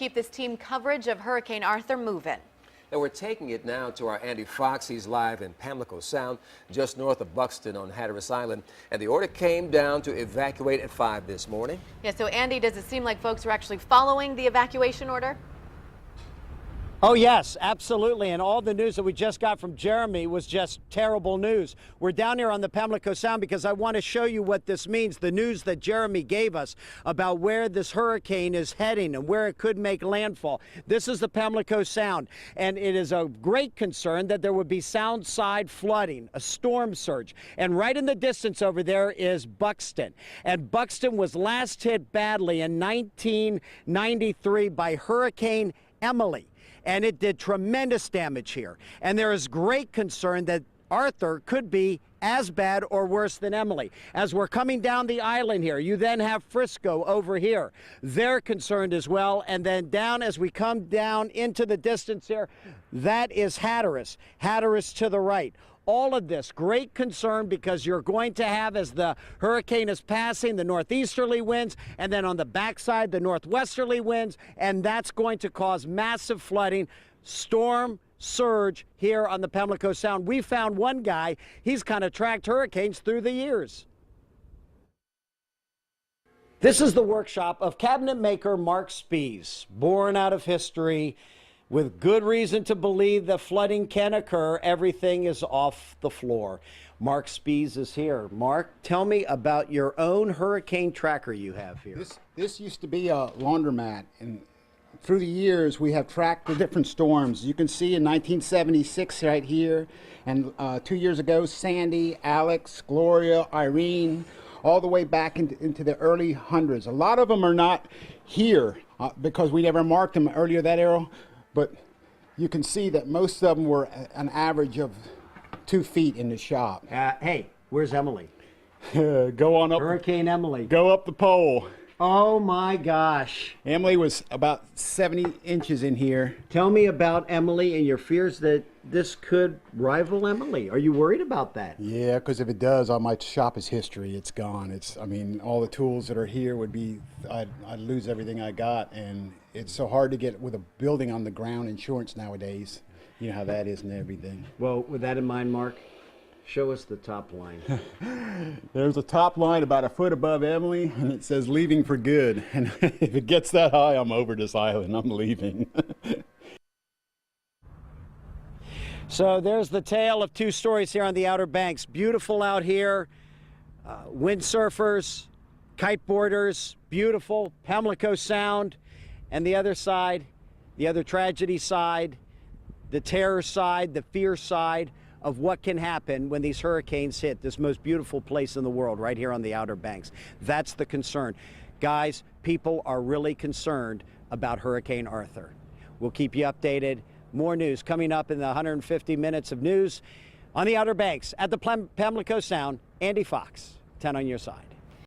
keep this team coverage of Hurricane Arthur moving. And we're taking it now to our Andy Fox. He's live in Pamlico Sound, just north of Buxton on Hatteras Island. And the order came down to evacuate at 5 this morning. Yeah, so Andy, does it seem like folks are actually following the evacuation order? Oh, yes, absolutely. And all the news that we just got from Jeremy was just terrible news. We're down here on the Pamlico Sound because I want to show you what this means, the news that Jeremy gave us about where this hurricane is heading and where it could make landfall. This is the Pamlico Sound, and it is a great concern that there would be sound side flooding, a storm surge. And right in the distance over there is Buxton. And Buxton was last hit badly in 1993 by Hurricane Emily. And it did tremendous damage here. And there is great concern that Arthur could be as bad or worse than Emily. As we're coming down the island here, you then have Frisco over here. They're concerned as well. And then down as we come down into the distance here, that is Hatteras. Hatteras to the right. All of this, great concern because you're going to have, as the hurricane is passing, the northeasterly winds, and then on the backside, the northwesterly winds, and that's going to cause massive flooding, storm surge here on the Pamlico Sound. We found one guy, he's kind of tracked hurricanes through the years. This is the workshop of cabinet maker Mark Spies, born out of history. With good reason to believe that flooding can occur, everything is off the floor. Mark Spies is here. Mark, tell me about your own hurricane tracker you have here. This used to be a laundromat, and through the years we have tracked the different storms. You can see in 1976 right here, and 2 years ago, Sandy, Alex, Gloria, Irene, all the way back into the early hundreds. A lot of them are not here because we never marked them earlier that era. But you can see that most of them were an average of 2 feet in the shop. Hey, where's Emily? Go on up. Hurricane Emily. Go up the pole. Oh my gosh. Emily was about 70 inches in here. Tell me about Emily and your fears that this could rival Emily. Are you worried about that? Yeah, because if it does, all my shop is history. It's gone. I mean, all the tools that are here would be, I'd lose everything I got. And it's so hard to get with a building on the ground insurance nowadays. You know how that is and everything. Well, with that in mind, Mark, show us the top line. There's a top line about a foot above Emily, and it says leaving for good. And if it gets that high, I'm over this island. I'm leaving. So there's the tale of 2 stories here on the Outer Banks. Beautiful out here. Windsurfers, kiteboarders, beautiful. Pamlico Sound. And the other side, the other tragedy side, the terror side, the fear side of what can happen when these hurricanes hit this most beautiful place in the world right here on the Outer Banks. That's the concern. Guys, people are really concerned about Hurricane Arthur. We'll keep you updated. More news coming up in the 150 minutes of news on the Outer Banks at the Pamlico Sound. Andy Fox, 10 on your side.